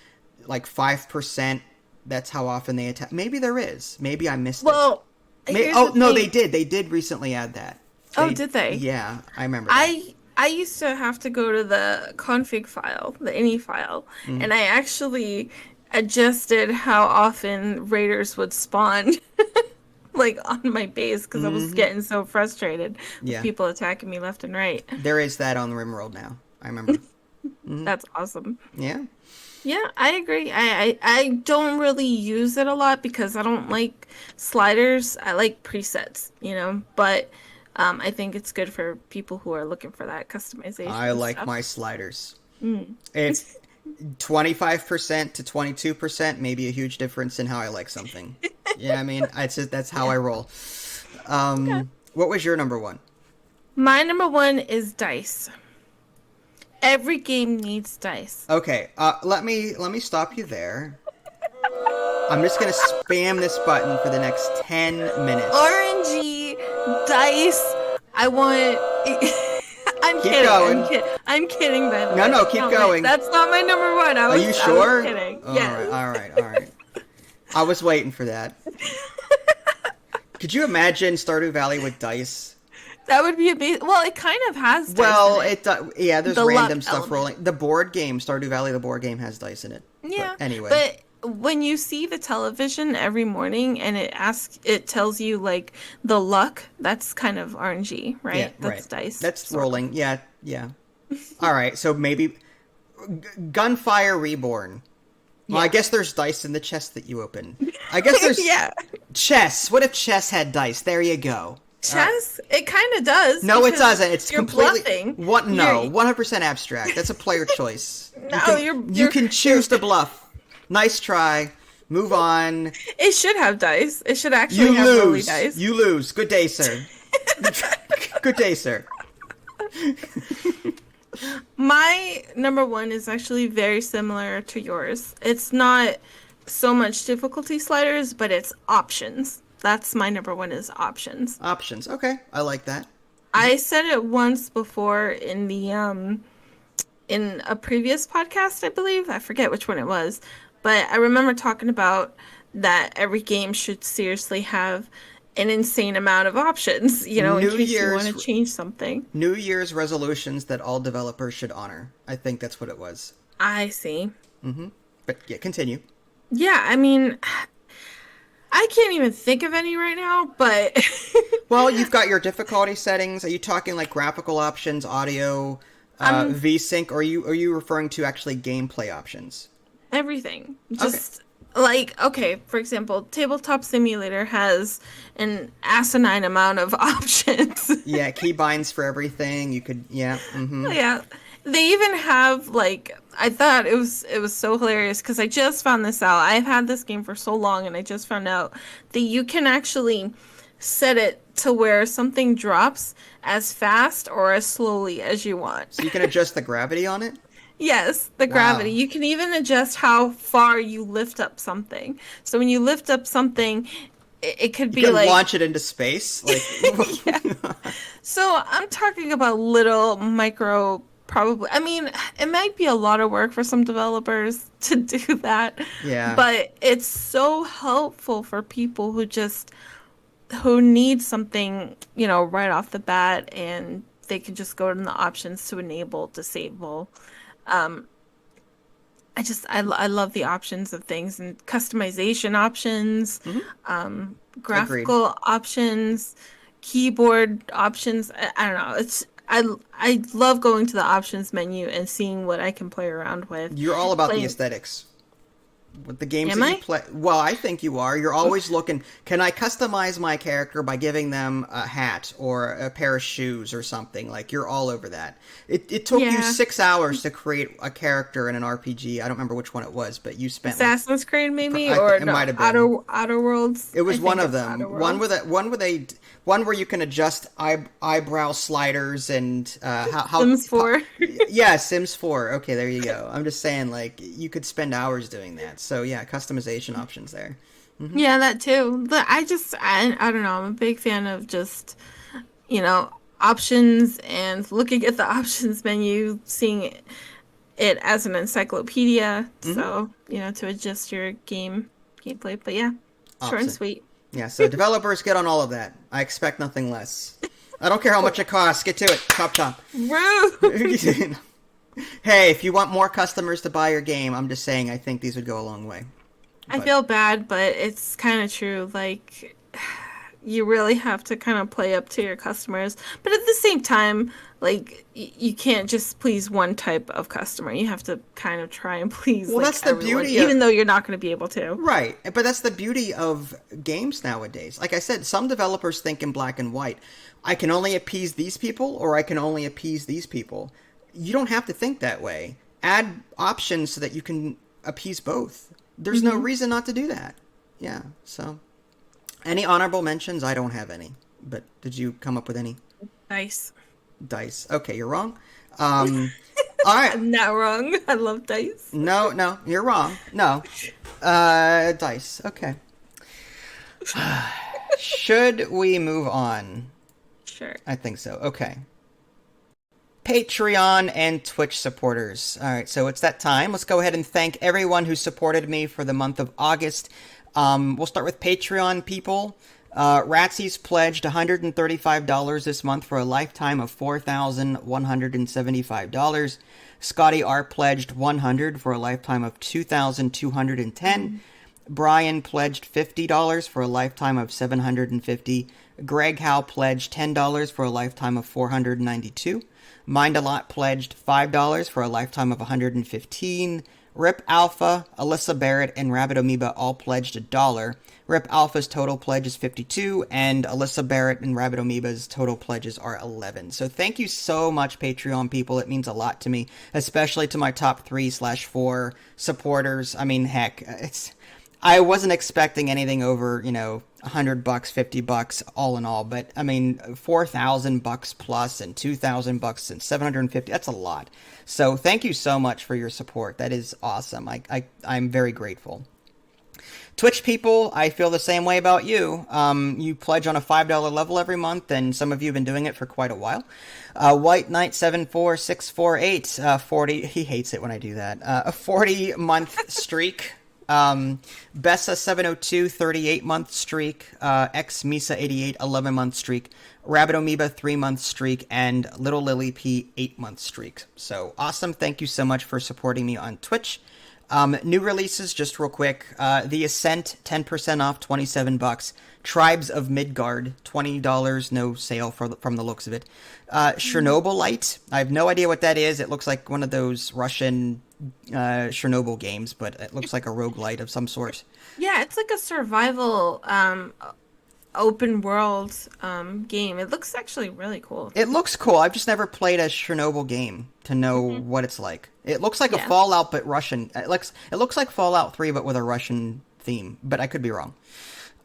like 5%. That's how often they attack. Maybe there is. Maybe I missed it. Well, no, they did. They did recently add that. Did they? Yeah, I remember that. I used to have to go to the config file, the ini file, and I actually adjusted how often raiders would spawn like on my base because I was getting so frustrated with people attacking me left and right. There is that on the RimWorld now. I remember. That's awesome. Yeah. Yeah, I agree. I don't really use it a lot because I don't like sliders. I like presets, but I think it's good for people who are looking for that customization. I like my sliders. It's 25% to 22%, maybe a huge difference in how I like something. Yeah, I mean, that's how I roll. What was your number one? My number one is dice. Every game needs dice. Okay, let me stop you there. I'm just gonna spam this button for the next 10 minutes. RNG, dice. I want. I'm keep kidding. Going. I'm kidding, Ben. No, keep going. That's not my number one. Are you sure? I was kidding. Yes. All right. I was waiting for that. Could you imagine Stardew Valley with dice? That would be amazing. Well, it kind of has dice in Well, it. yeah, there's The luck random stuff element. rolling. The board game, Stardew Valley, the board game has dice in it. But Yeah, anyway, but when you see the television every morning and it tells you like the luck, that's kind of RNG, yeah, right? right. That's dice, That's sort of. rolling. Yeah, yeah. All right, so maybe Gunfire Reborn. Well, I Yeah. guess there's dice in the chest that you open. I guess there's Yeah. chess. What if chess had dice? There you go. All right. Chess, it kind of does No, it because doesn't. It's you're completely bluffing. what? No, You're 100% abstract. That's a player choice. no, You can you're choose to bluff. Nice try. Move on. it should have dice. It should You actually have rolly lose. dice. You lose. Good day, sir. Good day, sir. My number one is actually very similar to yours. It's not so much difficulty sliders, but it's options. That's my number one is options. Options. Okay, I like that. I said it once before in a previous podcast, I believe. I forget which one it was, but I remember talking about that every game should seriously have an insane amount of options, in New case you want to Year's change something. New Year's resolutions that all developers should honor. I think that's what it was. I see. But yeah, continue. Yeah, I mean, I can't even think of any right now, but Well, you've got your difficulty settings. Are you talking like graphical options, audio, I'm VSync, or are you referring to actually gameplay options? everything. Okay. Just like, okay, for example, Tabletop Simulator has an asinine amount of options. Yeah, keybinds for everything. You could, yeah. Yeah. They even have like I thought it was so hilarious because I just found this out. I've had this game for so long and I just found out that you can actually set it to where something drops as fast or as slowly as you want. So you can adjust the gravity on it. Yes, the gravity. Wow. You can even adjust how far you lift up something. So when you lift up something, it could You be can like launch it into space. Like, yeah. So I'm talking about little micro, probably. I mean, it might be a lot of work for some developers to do that, yeah. but it's so helpful for people who need something, right off the bat, and they can just go to the options to enable, disable. Um, I love the options of things and customization options, Agreed. graphical options, keyboard options. I don't know. I love going to the options menu and seeing what I can play around with. You're all about the Playing, aesthetics. With the games am that you I? play, well, I think you are. You're always looking, can I customize my character by giving them a hat or a pair of shoes or something? Like, you're all over that. It took you Yeah. 6 hours to create a character in an RPG. I don't remember which one it was, but you spent like, Assassin's Creed maybe or it no, might have been. Outer Worlds. It I was one think of it's them. Outer One with Worlds. one where you can adjust eyebrow sliders and Sims 4. yeah, Sims 4. Okay, there you go. I'm just saying, like, you could spend hours doing that. So yeah, customization options there. Yeah, that too. But I don't know. I'm a big fan of just, you know, options and looking at the options menu, seeing it as an encyclopedia. So, to adjust your gameplay. But yeah, short and Option. sweet. Yeah, so developers get on all of that. I expect nothing less. I don't care how much it costs. Get to it. Chop chop. Rude. Hey, if you want more customers to buy your game, I'm just saying I think these would go a long way. I But feel bad, but it's kind of true. Like, you really have to kind of play up to your customers. But at the same time, like, you can't just please one type of customer. You have to kind of try and please, well, like, that's the everyone, beauty of, even though you're not going to be able to. right, but that's the beauty of games nowadays. Like I said, some developers think in black and white. I can only appease these people, or I can only appease these people. You don't have to think that way. Add options so that you can appease both. There's no reason not to do that. Yeah, so. Any honorable mentions? I don't have any. But did you come up with any? Nice. Dice. Okay, you're wrong. All right. I'm not wrong. I love dice. No, you're wrong. No. Dice. Okay. Should we move on? Sure. I think so. Okay. Patreon and Twitch supporters. All right, so it's that time. Let's go ahead and thank everyone who supported me for the month of August. We'll start with Patreon people. Ratsy's pledged $135 this month for a lifetime of $4,175. Scotty R pledged $100 for a lifetime of $2,210. Brian pledged $50 for a lifetime of $750. Greg Howe pledged $10 for a lifetime of $492. Mind a Lot pledged $5 for a lifetime of $115. Rip Alpha, Alyssa Barrett, and Rabbit Amoeba all pledged $1. Rip Alpha's total pledge is $52, and Alyssa Barrett and Rabbit Amoeba's total pledges are $11. So thank you so much, Patreon people. It means a lot to me, especially to my top 3/4 supporters. I mean, heck, I wasn't expecting anything over, $100, $50 all in all, but I mean, $4,000 plus and $2,000 and $750, that's a lot. So thank you so much for your support. That is awesome. I'm very grateful. Twitch people, I feel the same way about you. You pledge on a $5 level every month, and some of you have been doing it for quite a while. White Knight 74648, 40, he hates it when I do that. A 40-month streak. Bessa 702, 38-month streak. X Misa 88, 11-month streak. Rabbit Amoeba 3-month streak, and Little Lily P 8-month streak. So awesome! Thank you so much for supporting me on Twitch. New releases, just real quick. The Ascent, 10% off, $27. Tribes of Midgard, $20, no sale from the looks of it. Chernobylite, I have no idea what that is. It looks like one of those Russian Chernobyl games, but it looks like a roguelite of some sort. Yeah, it's like a survival open world game. It looks actually really cool. It looks cool. I've just never played a Chernobyl game to know what it's like. It looks like a Fallout, but Russian. It looks like Fallout 3, but with a Russian theme, but I could be wrong.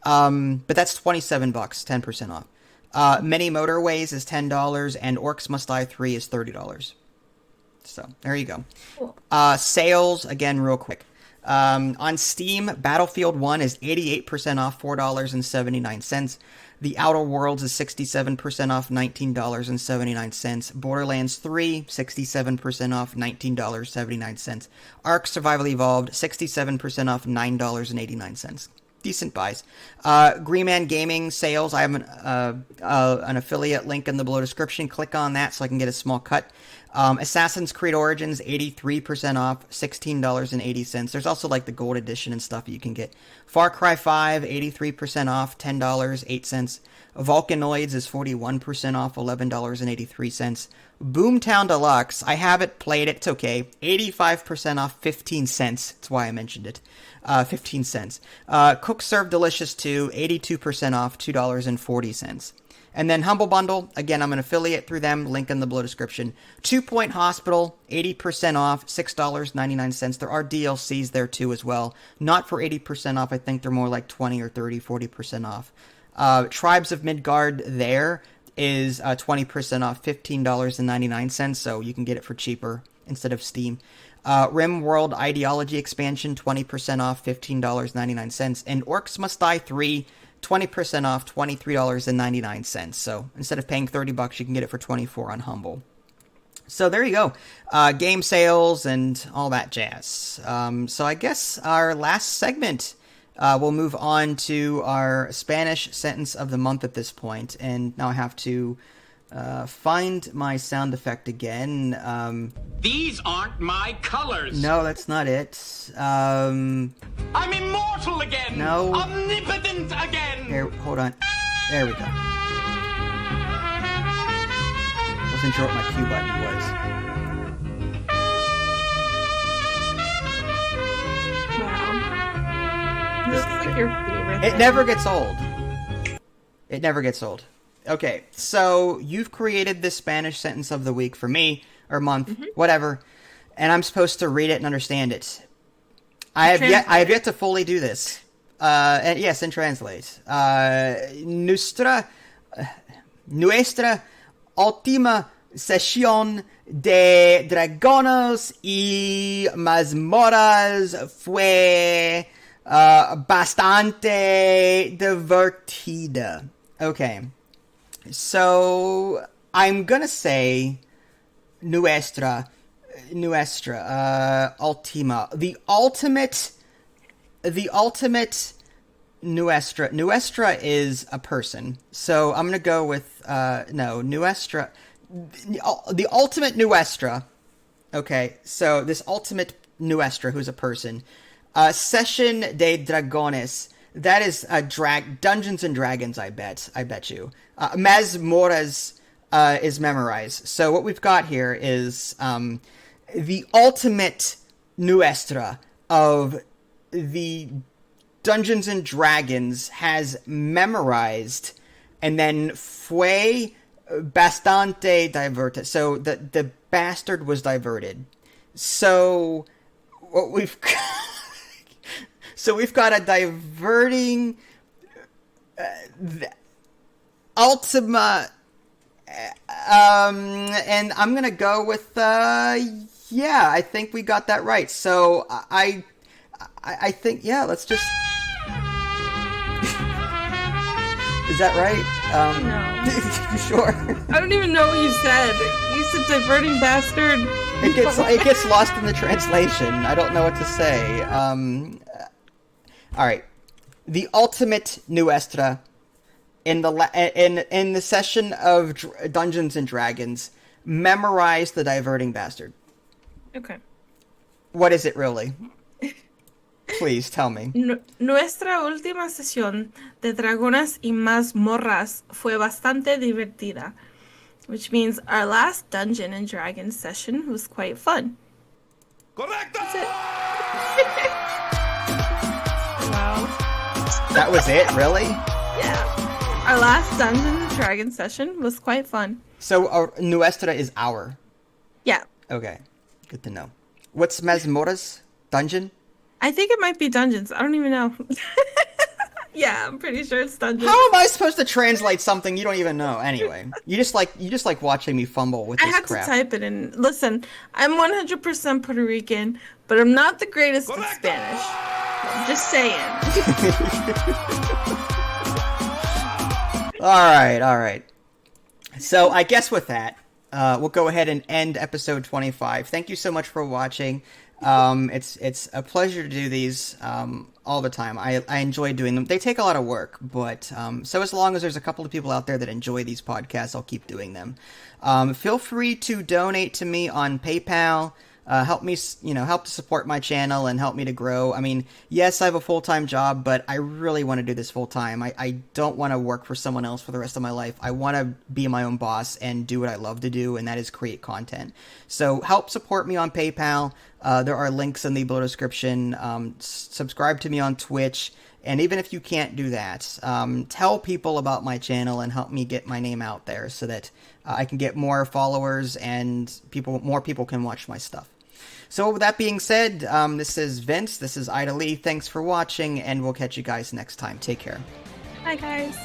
But that's $27, 10% off. Many Motorways is $10, and Orcs Must Die 3 is $30. So, there you go. Cool. Sales, again, real quick. On Steam, Battlefield 1 is 88% off, $4.79. The Outer Worlds is 67% off, $19.79. Borderlands 3, 67% off, $19.79. Ark Survival Evolved, 67% off, $9.89. Decent buys. Green Man Gaming sales, I have an affiliate link in the below description. Click on that so I can get a small cut. Assassin's Creed Origins, 83% off, $16.80. There's also like the gold edition and stuff you can get. Far Cry 5, 83% off, $10.08. Vulcanoids is 41% off, $11.83. Boomtown Deluxe, I haven't played it, it's okay. 85% off, 15 cents. That's why I mentioned it. 15 cents. Cook Serve Delicious 2, 82% off, $2.40. And then Humble Bundle, again, I'm an affiliate through them, link in the below description. 2 Point Hospital, 80% off, $6.99. There are DLCs there too as well. Not for 80% off, I think they're more like 20 or 30, 40% off. Tribes of Midgard there is 20% off, $15.99, so you can get it for cheaper instead of Steam. Rim World Ideology Expansion, 20% off, $15.99. And Orcs Must Die 3, 20% off, $23.99. So instead of paying $30, you can get it for $24 on Humble. So there you go. Game sales and all that jazz. So I guess our last segment, we'll move on to our Spanish sentence of the month at this point. And now I have to find my sound effect again. These aren't my colors. No, that's not it. I'm immortal again. No. Omnipotent again. Here, hold on. There we go. Wasn't sure what my cue button was. Wow. This is like your favorite It thing. never gets old. It never gets old. Okay, so you've created this Spanish sentence of the week for me, or month, whatever, and I'm supposed to read it and understand it. I have yet to fully do this. And yes, and translate. Nuestra última sesión de Dragones y Mazmorras fue bastante divertida. Okay. So I'm gonna say nuestra ultima, the ultimate Nuestra. Nuestra is a person. So I'm going to go with, no, Nuestra. The ultimate Nuestra. Okay, so this ultimate Nuestra, who's a person. Session de Dragones. That is Dungeons and Dragons, I bet you. Mazmoras is memorized. So what we've got here is the ultimate Nuestra of the Dungeons and Dragons has memorized, and then fue bastante diverted. So the bastard was diverted. So what we've we've got a diverting Ultima, and I'm gonna go with yeah. I think we got that right. So I think, yeah. Let's just. Is that right? No. You sure? I don't even know what you said. You said diverting bastard. It gets lost in the translation. I don't know what to say. All right, the ultimate Nuestra in the session of Dungeons and Dragons memorized the diverting bastard. Okay. What is it really? Please tell me. Nuestra última sesión de dragonas y mazmorras fue bastante divertida, which means our last Dungeon and Dragons session was quite fun. Correcto! That's it. Wow. That was it, really? Yeah. Our last Dungeon and Dragons session was quite fun. So Nuestra is our. Yeah. Okay, good to know. What's Mazmoras? Dungeon? I think it might be dungeons. I don't even know. Yeah, I'm pretty sure it's dungeons. How am I supposed to translate something you don't even know? Anyway, you just like watching me fumble with I this had crap. to type it in. Listen, I'm 100% Puerto Rican, but I'm not the greatest at Spanish. I'm just saying. All right. So I guess with that, we'll go ahead and end episode 25. Thank you so much for watching. It's a pleasure to do these all the time. I enjoy doing them. They take a lot of work, but so as long as there's a couple of people out there that enjoy these podcasts, I'll keep doing them. Feel free to donate to me on PayPal. Help me, help to support my channel and help me to grow. I mean, yes, I have a full-time job, but I really want to do this full-time. I don't want to work for someone else for the rest of my life. I want to be my own boss and do what I love to do, and that is create content. So help support me on PayPal. There are links in the below description. Subscribe to me on Twitch. And even if you can't do that, tell people about my channel and help me get my name out there so that I can get more followers and more people can watch my stuff. So with that being said, this is Vince, this is Ida Lee, thanks for watching, and we'll catch you guys next time. Take care. Hi, guys.